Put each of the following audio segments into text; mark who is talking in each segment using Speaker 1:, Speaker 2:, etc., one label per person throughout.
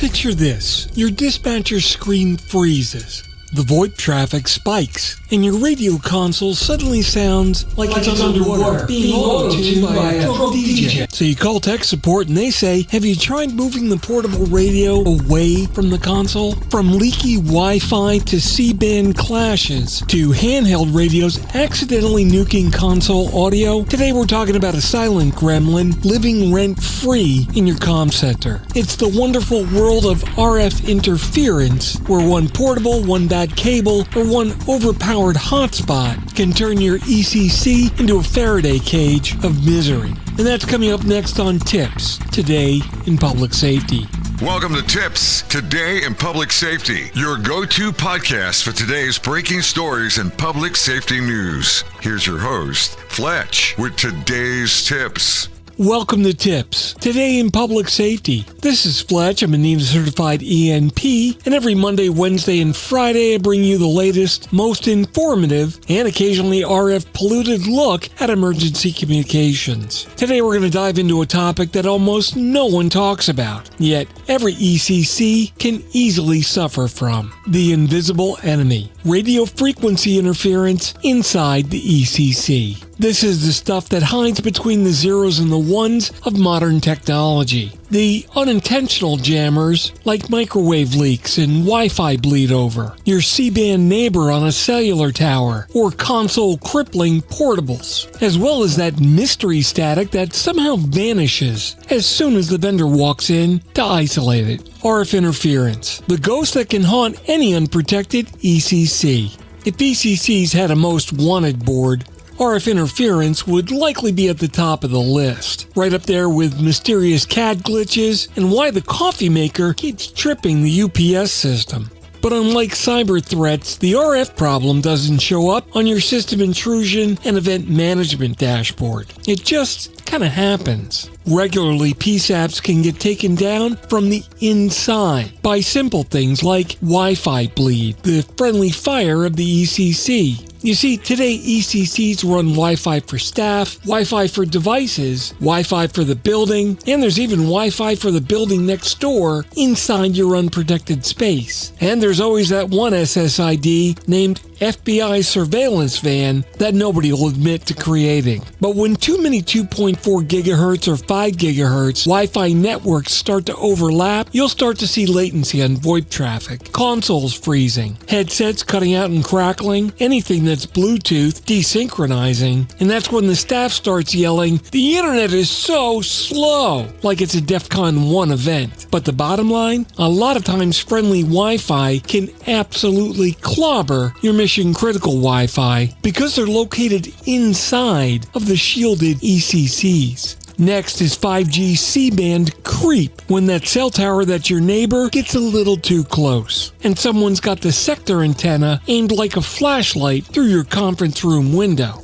Speaker 1: Picture this. Your dispatcher screen freezes. The VoIP traffic spikes, and your radio console suddenly sounds like it's underwater, being auto-tuned by a drunk DJ. So you call tech support and they say, have you tried moving the portable radio away from the console? From leaky Wi-Fi to C-band clashes to handheld radios accidentally nuking console audio, today we're talking about a silent gremlin living rent-free in your comm center. It's the wonderful world of RF interference, where one portable, one bad cable, or one overpowered hotspot can turn your ECC into a Faraday cage of misery. And that's coming up next on TiPS, Today in Public Safety.
Speaker 2: Welcome to TiPS, Today in Public Safety, your go-to podcast for today's breaking stories and public safety news. Here's your host, Fletch, with today's tips.
Speaker 1: Welcome to TiPS, Today in Public Safety. This is Fletch. I'm a NEMA certified ENP, and every Monday, Wednesday, and Friday I bring you the latest, most informative, and occasionally RF polluted look at emergency communications. Today we're going to dive into a topic that almost no one talks about, yet every ECC can easily suffer from: the invisible enemy, radio frequency interference inside the ECC. This is the stuff that hides between the zeros and the ones of modern technology. The unintentional jammers, like microwave leaks and Wi-Fi bleed over, your C-band neighbor on a cellular tower, or console crippling portables, as well as that mystery static that somehow vanishes as soon as the vendor walks in to isolate it. RF interference, the ghost that can haunt any unprotected ECC. If ECCs had a most wanted board, RF interference would likely be at the top of the list, right up there with mysterious CAD glitches and why the coffee maker keeps tripping the UPS system. But unlike cyber threats, the RF problem doesn't show up on your system intrusion and event management dashboard. It just kind of happens. Regularly, PSAPs can get taken down from the inside by simple things like Wi-Fi bleed, the friendly fire of the ECC. You see, today ECCs run Wi-Fi for staff, Wi-Fi for devices, Wi-Fi for the building, and there's even Wi-Fi for the building next door inside your unprotected space. And there's always that one SSID named FBI surveillance van that nobody will admit to creating. But when too many 2.4 gigahertz or 5 gigahertz Wi-Fi networks start to overlap, you'll start to see latency on VoIP traffic, consoles freezing, headsets cutting out and crackling, anything that's Bluetooth desynchronizing, and that's when the staff starts yelling, "The internet is so slow," like it's a DEFCON 1 event. But the bottom line? A lot of times friendly Wi-Fi can absolutely clobber your mission-critical Wi-Fi because they're located inside of the shielded ECCs. Next is 5G C-band creep, when that cell tower that's your neighbor gets a little too close, and someone's got the sector antenna aimed like a flashlight through your conference room window.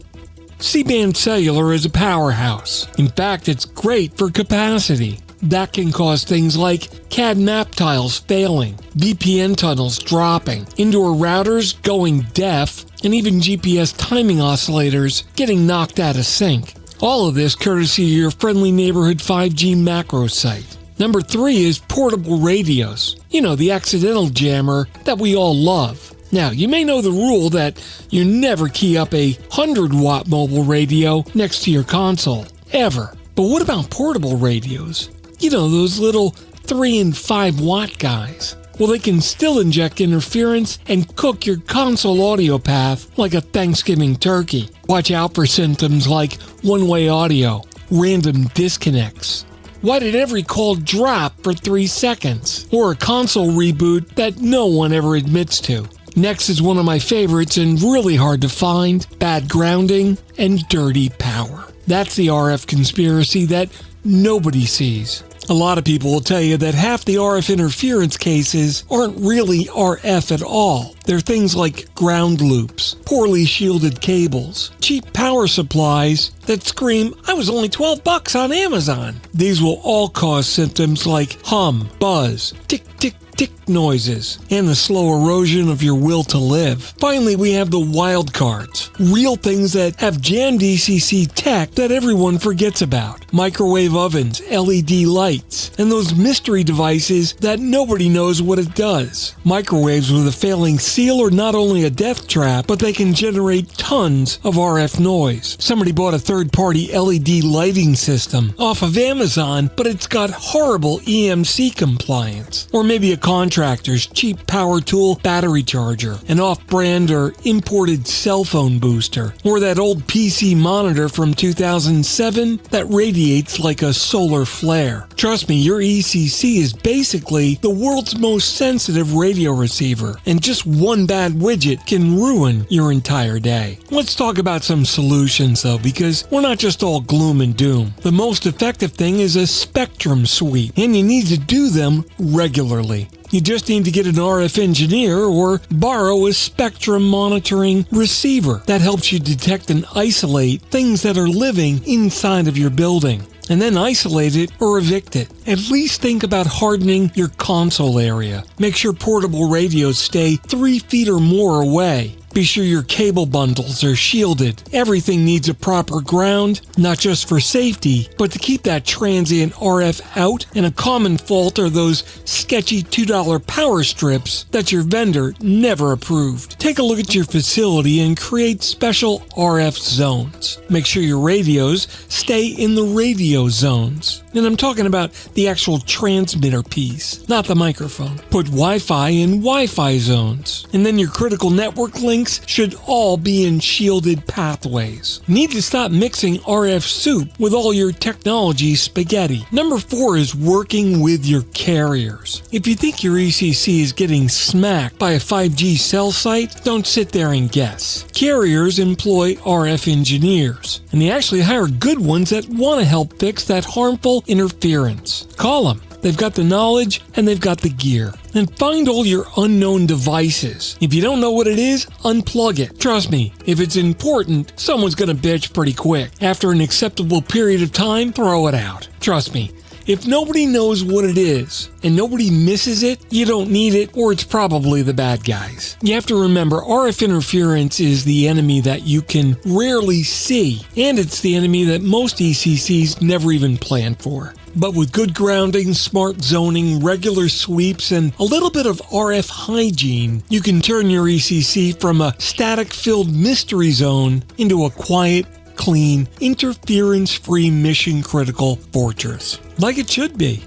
Speaker 1: C-band cellular is a powerhouse. In fact, it's great for capacity. That can cause things like CAD map tiles failing, VPN tunnels dropping, indoor routers going deaf, and even GPS timing oscillators getting knocked out of sync. All of this courtesy of your friendly neighborhood 5G macro site. Number 3 is portable radios. You know, the accidental jammer that we all love. Now, you may know the rule that you never key up a 100-watt mobile radio next to your console, ever. But what about portable radios? You know, those little 3 and 5 watt guys. Well, they can still inject interference and cook your console audio path like a Thanksgiving turkey. Watch out for symptoms like one-way audio, random disconnects. Why did every call drop for 3 seconds? Or a console reboot that no one ever admits to. Next is one of my favorites and really hard to find: bad grounding and dirty power. That's the RF conspiracy that nobody sees. A lot of people will tell you that half the RF interference cases aren't really RF at all. They're things like ground loops, poorly shielded cables, cheap power supplies that scream, "I was only $12 on Amazon." These will all cause symptoms like hum, buzz, tick, tick, tick, black noises, and the slow erosion of your will to live. Finally, we have the wild cards, real things that have jammed ECC tech that everyone forgets about. Microwave ovens, LED lights, and those mystery devices that nobody knows what it does. Microwaves with a failing seal are not only a death trap, but they can generate tons of RF noise. Somebody bought a third-party LED lighting system off of Amazon, but it's got horrible EMC compliance. Or maybe a contractor's cheap power tool battery charger, an off-brand or imported cell phone booster, or that old PC monitor from 2007 that radiates like a solar flare. Trust me, your ECC is basically the world's most sensitive radio receiver, and just one bad widget can ruin your entire day. Let's talk about some solutions though, because we're not just all gloom and doom. The most effective thing is a spectrum sweep, and you need to do them regularly. You just need to get an RF engineer or borrow a spectrum monitoring receiver that helps you detect and isolate things that are living inside of your building, and then isolate it or evict it. At least think about hardening your console area. Make sure portable radios stay 3 feet or more away. Be sure your cable bundles are shielded. Everything needs a proper ground, not just for safety, but to keep that transient RF out. And a common fault are those sketchy $2 power strips that your vendor never approved. Take a look at your facility and create special RF zones. Make sure your radios stay in the radio zones. And I'm talking about the actual transmitter piece, not the microphone. Put Wi-Fi in Wi-Fi zones. And then your critical network links should all be in shielded pathways. You need to stop mixing RF soup with all your technology spaghetti. Number 4 is working with your carriers. If you think your ECC is getting smacked by a 5G cell site, don't sit there and guess. Carriers employ RF engineers, and they actually hire good ones that want to help fix that harmful interference. Call them. They've got the knowledge and they've got the gear. And find all your unknown devices. If you don't know what it is, unplug it. Trust me, if it's important, someone's going to bitch pretty quick. After an acceptable period of time, throw it out. Trust me. If nobody knows what it is and nobody misses it, you don't need it, or it's probably the bad guys. You have to remember, RF interference is the enemy that you can rarely see, and it's the enemy that most ECCs never even plan for. But with good grounding, smart zoning, regular sweeps, and a little bit of RF hygiene, you can turn your ECC from a static-filled mystery zone into a quiet, clean, interference-free, mission-critical fortress. Like it should be.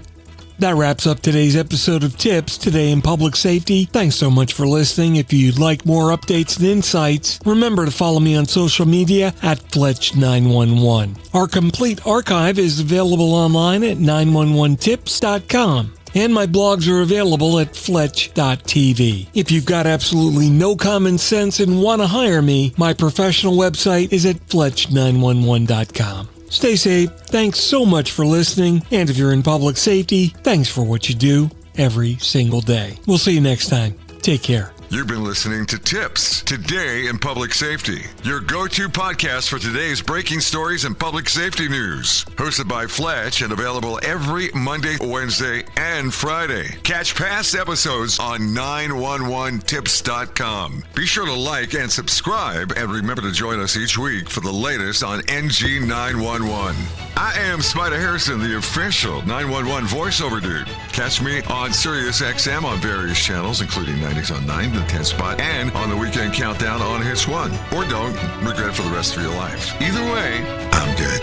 Speaker 1: That wraps up today's episode of TiPS, Today in Public Safety. Thanks so much for listening. If you'd like more updates and insights, remember to follow me on social media at Fletch911. Our complete archive is available online at 911tips.com. And my blogs are available at Fletch.tv. If you've got absolutely no common sense and want to hire me, my professional website is at Fletch911.com. Stay safe. Thanks so much for listening. And if you're in public safety, thanks for what you do every single day. We'll see you next time. Take care.
Speaker 2: You've been listening to TiPS, Today in Public Safety, your go-to podcast for today's breaking stories and public safety news. Hosted by Fletch and available every Monday, Wednesday, and Friday. Catch past episodes on 911tips.com. Be sure to like and subscribe, and remember to join us each week for the latest on NG 911. I am Spider Harrison, the official 911 voiceover dude. Catch me on Sirius XM on various channels, including 90s on 9, the 10 spot, and on the Weekend Countdown on Hits 1. Or don't regret it for the rest of your life. Either way, I'm good.